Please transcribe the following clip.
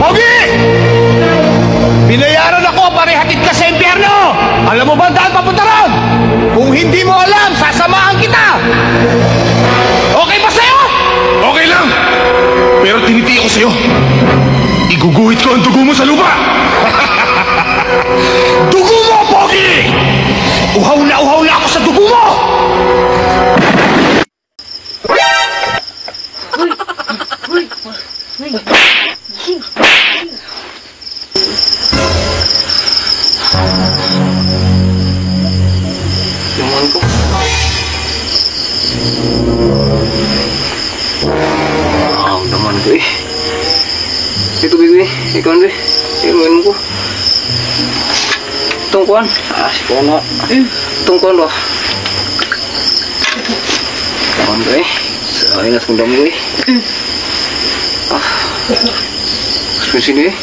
Pogi! Binayaran ako para ihatid ka sa impyerno! Alam mo ba dahil papunta ron? Kung hindi mo alam, sasamahan kita! Okay ba sa'yo? Okay lang! Pero tinitiyak ko sa'yo, iguguhit ko ang dugo mo sa lupa! Dugo mo, Pogi! Uhaw na ako sa dugo mo! Naman ko. Naman ko eh. Ito bebe, ikaw na inuin ko. Tungkuan. Si kuan na. Tungkuan ba? Naman ko eh. Sa ingat kong damo ko eh. Sini eh.